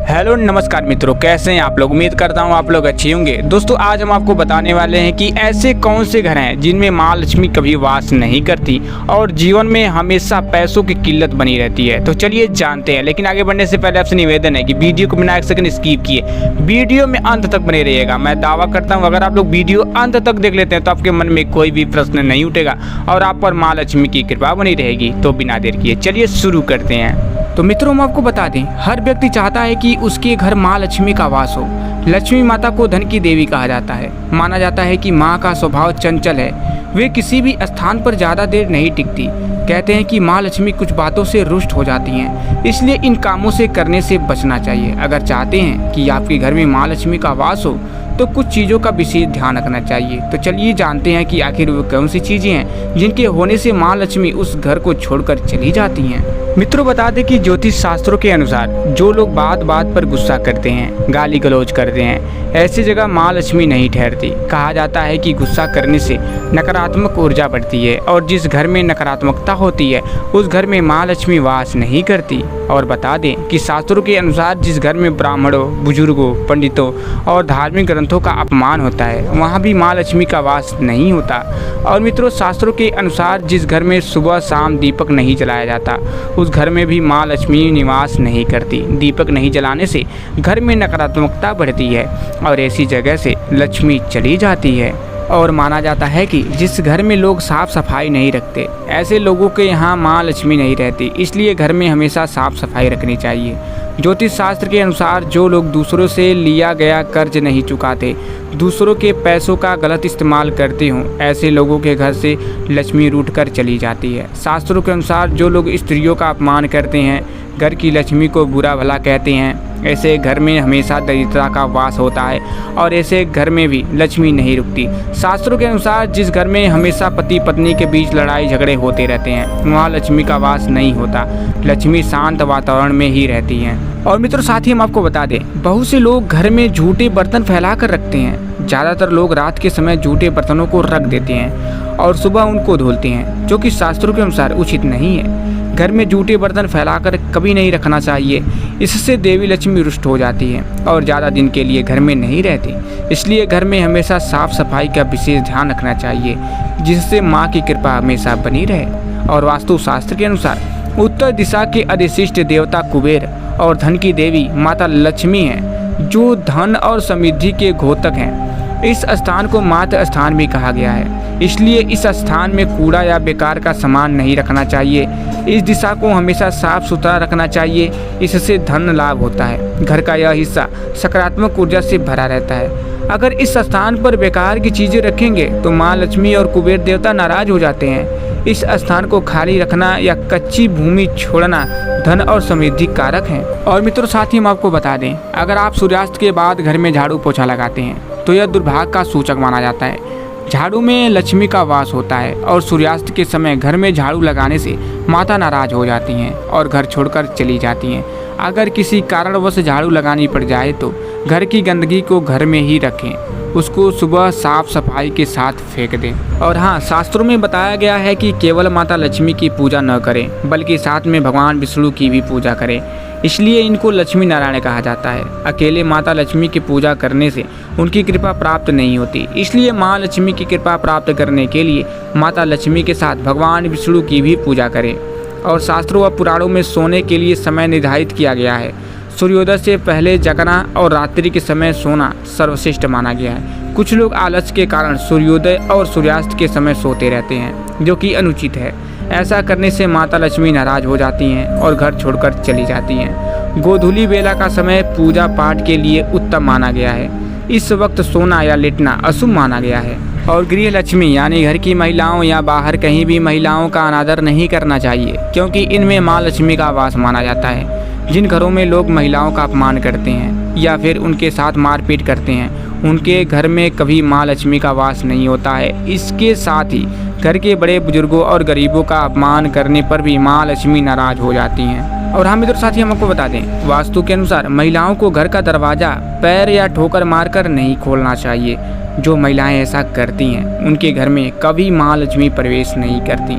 Hello नमस्कार मित्रों, कैसे हैं आप लोग। उम्मीद करता हूं आप लोग अच्छे होंगे। दोस्तों आज हम आपको बताने वाले हैं कि ऐसे कौन से घर हैं जिनमें माँ लक्ष्मी कभी वास नहीं करती और जीवन में हमेशा पैसों की किल्लत बनी रहती है। तो चलिए जानते हैं, लेकिन आगे बढ़ने से पहले आपसे निवेदन है कि वीडियो को बिना एक सेकंड स्किप किए वीडियो में अंत तक बने रहिएगा। मैं दावा करता हूँ अगर आप लोग वीडियो अंत तक देख लेते हैं तो आपके मन में कोई भी प्रश्न नहीं उठेगा और आप पर माँ लक्ष्मी की कृपा बनी रहेगी। तो बिना देर किए चलिए शुरू करते हैं। तो मित्रों हम आपको बता दें, हर व्यक्ति चाहता है कि उसके घर माँ लक्ष्मी का वास हो। लक्ष्मी माता को धन की देवी कहा जाता है। माना जाता है कि माँ का स्वभाव चंचल है, वे किसी भी स्थान पर ज़्यादा देर नहीं टिकती। कहते हैं कि माँ लक्ष्मी कुछ बातों से रुष्ट हो जाती हैं, इसलिए इन कामों से करने से बचना चाहिए। अगर चाहते हैं कि आपके घर में माँ लक्ष्मी का वास हो तो कुछ चीज़ों का विशेष ध्यान रखना चाहिए। तो चलिए जानते हैं कि आखिर वो कौन सी चीज़ें हैं जिनके होने से माँ लक्ष्मी उस घर को छोड़कर चली जाती हैं। मित्रों बता दें कि ज्योतिष शास्त्रों के अनुसार जो लोग बात बात पर गुस्सा करते हैं, गाली गलौज करते हैं, ऐसी जगह माँ लक्ष्मी नहीं ठहरती। कहा जाता है कि गुस्सा करने से नकारात्मक ऊर्जा बढ़ती है और जिस घर में नकारात्मकता होती है उस घर में माँ लक्ष्मी वास नहीं करती। और बता दें कि शास्त्रों के अनुसार जिस घर में ब्राह्मणों, बुजुर्गों, पंडितों और धार्मिक ग्रंथों का अपमान होता है वहाँ भी माँ लक्ष्मी का वास नहीं होता। और मित्रों शास्त्रों के अनुसार जिस घर में सुबह शाम दीपक नहीं जलाया जाता उस घर में भी माँ लक्ष्मी निवास नहीं करती। दीपक नहीं जलाने से घर में नकारात्मकता बढ़ती है और ऐसी जगह से लक्ष्मी चली जाती है। और माना जाता है कि जिस घर में लोग साफ सफाई नहीं रखते ऐसे लोगों के यहाँ माँ लक्ष्मी नहीं रहती, इसलिए घर में हमेशा साफ सफाई रखनी चाहिए। ज्योतिष शास्त्र के अनुसार जो लोग दूसरों से लिया गया कर्ज नहीं चुकाते, दूसरों के पैसों का गलत इस्तेमाल करते हों, ऐसे लोगों के घर से लक्ष्मी रूठ कर चली जाती है। शास्त्रों के अनुसार जो लोग स्त्रियों का अपमान करते हैं, घर की लक्ष्मी को बुरा भला कहते हैं, ऐसे घर में हमेशा दरिद्रता का वास होता है और ऐसे घर में भी लक्ष्मी नहीं रुकती। शास्त्रों के अनुसार जिस घर में हमेशा पति पत्नी के बीच लड़ाई झगड़े होते रहते हैं वहाँ लक्ष्मी का वास नहीं होता। लक्ष्मी शांत वातावरण में ही रहती हैं। और मित्रों साथ ही हम आपको बता दें, बहुत से लोग घर में झूठे बर्तन फैला कर रखते हैं। ज़्यादातर लोग रात के समय झूठे बर्तनों को रख देते हैं और सुबह उनको धुलते हैं, जो कि शास्त्रों के अनुसार उचित नहीं है। घर में झूठे बर्तन फैलाकर कभी नहीं रखना चाहिए, इससे देवी लक्ष्मी रुष्ट हो जाती है और ज़्यादा दिन के लिए घर में नहीं रहती। इसलिए घर में हमेशा साफ सफाई का विशेष ध्यान रखना चाहिए, जिससे माँ की कृपा हमेशा बनी रहे। और वास्तु शास्त्र के अनुसार उत्तर दिशा के अधिशिष्ट देवता कुबेर और धन की देवी माता लक्ष्मी हैं, जो धन और समृद्धि के घोतक हैं। इस स्थान को मातृ स्थान भी कहा गया है, इसलिए इस स्थान में कूड़ा या बेकार का सामान नहीं रखना चाहिए। इस दिशा को हमेशा साफ सुथरा रखना चाहिए, इससे धन लाभ होता है। घर का यह हिस्सा सकारात्मक ऊर्जा से भरा रहता है। अगर इस स्थान पर बेकार की चीज़ें रखेंगे तो माँ लक्ष्मी और कुबेर देवता नाराज हो जाते हैं। इस स्थान को खाली रखना या कच्ची भूमि छोड़ना धन और समृद्धि कारक है। और मित्रों साथ ही हम आपको बता दें, अगर आप सूर्यास्त के बाद घर में झाड़ू पोछा लगाते हैं तो यह दुर्भाग्य का सूचक माना जाता है। झाड़ू में लक्ष्मी का वास होता है और सूर्यास्त के समय घर में झाड़ू लगाने से माता नाराज हो जाती हैं और घर छोड़कर चली जाती हैं। अगर किसी कारणवश झाड़ू लगानी पड़ जाए तो घर की गंदगी को घर में ही रखें, उसको सुबह साफ सफाई के साथ फेंक दें। और हाँ, शास्त्रों में बताया गया है कि केवल माता लक्ष्मी की पूजा न करें बल्कि साथ में भगवान विष्णु की भी पूजा करें, इसलिए इनको लक्ष्मी नारायण कहा जाता है। अकेले माता लक्ष्मी की पूजा करने से उनकी कृपा प्राप्त नहीं होती, इसलिए माँ लक्ष्मी की कृपा प्राप्त करने के लिए माता लक्ष्मी के साथ भगवान विष्णु की भी पूजा करें। और शास्त्रों व पुराणों में सोने के लिए समय निर्धारित किया गया है। सूर्योदय से पहले जगना और रात्रि के समय सोना सर्वश्रेष्ठ माना गया है। कुछ लोग आलस्य के कारण सूर्योदय और सूर्यास्त के समय सोते रहते हैं, जो कि अनुचित है। ऐसा करने से माता लक्ष्मी नाराज हो जाती हैं और घर छोड़कर चली जाती हैं। गोधूली बेला का समय पूजा पाठ के लिए उत्तम माना गया है। इस वक्त सोना या लेटना अशुभ माना गया है। और गृह लक्ष्मी यानी घर की महिलाओं या बाहर कहीं भी महिलाओं का अनादर नहीं करना चाहिए, क्योंकि इनमें माँ लक्ष्मी का वास माना जाता है। जिन घरों में लोग महिलाओं का अपमान करते हैं या फिर उनके साथ मारपीट करते हैं उनके घर में कभी माँ लक्ष्मी का वास नहीं होता है। इसके साथ ही घर के बड़े बुजुर्गों और गरीबों का अपमान करने पर भी माँ लक्ष्मी नाराज हो जाती हैं। और हम इधर साथ ही हम आपको बता दें, वास्तु के अनुसार महिलाओं को घर का दरवाज़ा पैर या ठोकर मारकर नहीं खोलना चाहिए। जो महिलाएं ऐसा करती हैं उनके घर में कभी माँ लक्ष्मी प्रवेश नहीं करती।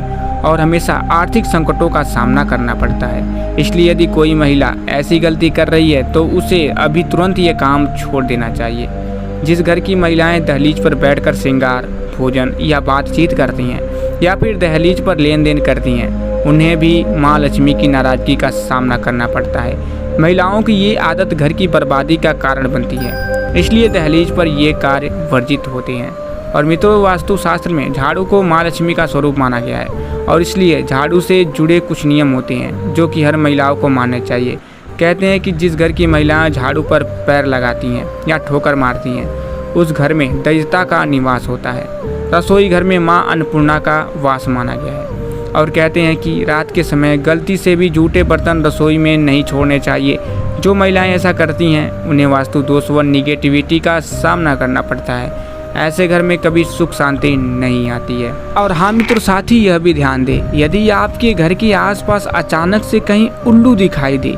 और हमेशा आर्थिक संकटों का सामना करना पड़ता है। इसलिए यदि कोई महिला ऐसी गलती कर रही है तो उसे अभी तुरंत ये काम छोड़ देना चाहिए। जिस घर की महिलाएं दहलीज पर बैठकर श्रृंगार, भोजन या बातचीत करती हैं या फिर दहलीज पर लेन देन करती हैं, उन्हें भी माँ लक्ष्मी की नाराज़गी का सामना करना पड़ता है। महिलाओं की ये आदत घर की बर्बादी का कारण बनती है, इसलिए दहलीज पर ये कार्य वर्जित होते हैं। और मित्रों, वास्तुशास्त्र में झाड़ू को माँ लक्ष्मी का स्वरूप माना गया है और इसलिए झाड़ू से जुड़े कुछ नियम होते हैं जो कि हर महिलाओं को मानने चाहिए। कहते हैं कि जिस घर की महिलाएं झाड़ू पर पैर लगाती हैं या ठोकर मारती हैं, उस घर में दरिद्रता का निवास होता है। रसोई घर में माँ अन्नपूर्णा का वास माना गया है और कहते हैं कि रात के समय गलती से भी जूठे बर्तन रसोई में नहीं छोड़ने चाहिए। जो महिलाएं ऐसा करती हैं उन्हें वास्तु दोष व निगेटिविटी का सामना करना पड़ता है। ऐसे घर में कभी सुख शांति नहीं आती है। और हाँ मित्रों, साथ ही यह भी ध्यान दें, यदि आपके घर के आसपास अचानक से कहीं उल्लू दिखाई दे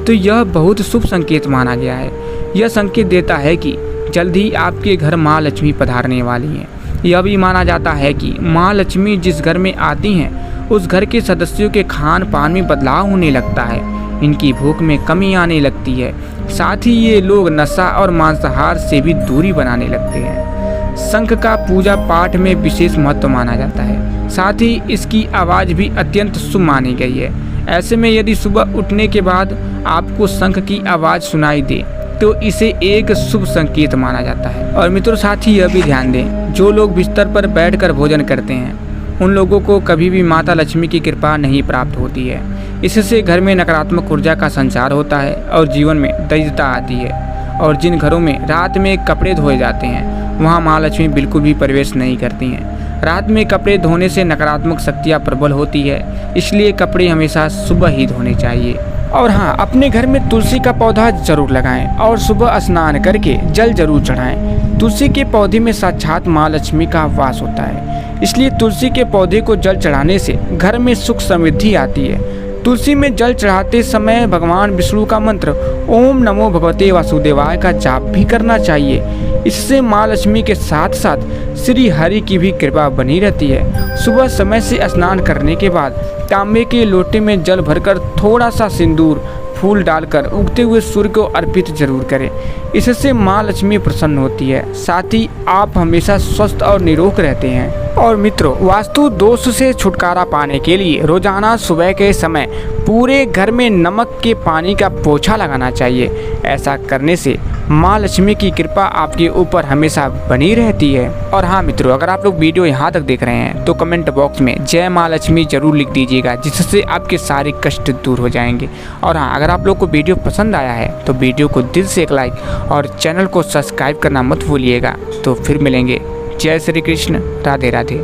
तो यह बहुत शुभ संकेत माना गया है। यह संकेत देता है कि जल्द ही आपके घर माँ लक्ष्मी पधारने वाली हैं। यह भी माना जाता है कि माँ लक्ष्मी जिस घर में आती हैं उस घर के सदस्यों के खान पान में बदलाव होने लगता है, इनकी भूख में कमी आने लगती है। साथ ही ये लोग नशा और मांसाहार से भी दूरी बनाने लगते हैं। शंख का पूजा पाठ में विशेष महत्व माना जाता है। साथ ही इसकी आवाज़ भी अत्यंत शुभ मानी गई है। ऐसे में यदि सुबह उठने के बाद आपको शंख की आवाज़ सुनाई दे तो इसे एक शुभ संकेत माना जाता है। और मित्रों, साथ ही यह भी ध्यान दें, जो लोग बिस्तर पर बैठकर भोजन करते हैं उन लोगों को कभी भी माता लक्ष्मी की कृपा नहीं प्राप्त होती है। इससे घर में नकारात्मक ऊर्जा का संचार होता है और जीवन में दरिद्रता आती है। और जिन घरों में रात में कपड़े धोए जाते हैं वहाँ माँ लक्ष्मी बिल्कुल भी प्रवेश नहीं करती हैं। रात में कपड़े धोने से नकारात्मक शक्तियाँ प्रबल होती है, इसलिए कपड़े हमेशा सुबह ही धोने चाहिए। और हाँ, अपने घर में तुलसी का पौधा जरूर लगाएं और सुबह स्नान करके जल जरूर चढ़ाएं। तुलसी के पौधे में साक्षात माँ लक्ष्मी का वास होता है, इसलिए तुलसी के पौधे को जल चढ़ाने से घर में सुख समृद्धि आती है। तुलसी में जल चढ़ाते समय भगवान विष्णु का मंत्र ओम नमो भगवते वासुदेवाय का जाप भी करना चाहिए। इससे माँ लक्ष्मी के साथ साथ श्री हरि की भी कृपा बनी रहती है। सुबह समय से स्नान करने के बाद तांबे के लोटे में जल भरकर थोड़ा सा सिंदूर फूल डालकर उगते हुए सूर्य को अर्पित जरूर करें। इससे माँ लक्ष्मी प्रसन्न होती है, साथ ही आप हमेशा स्वस्थ और निरोग रहते हैं। और मित्रों, वास्तु दोष से छुटकारा पाने के लिए रोजाना सुबह के समय पूरे घर में नमक के पानी का पोछा लगाना चाहिए। ऐसा करने से माँ लक्ष्मी की कृपा आपके ऊपर हमेशा बनी रहती है। और हाँ मित्रों, अगर आप लोग वीडियो यहाँ तक देख रहे हैं तो कमेंट बॉक्स में जय माँ लक्ष्मी जरूर लिख दीजिएगा, जिससे आपके सारे कष्ट दूर हो जाएंगे। और हाँ, अगर आप लोग को वीडियो पसंद आया है तो वीडियो को दिल से एक लाइक और चैनल को सब्सक्राइब करना मत भूलिएगा। तो फिर मिलेंगे। जय श्री कृष्ण, राधे राधे।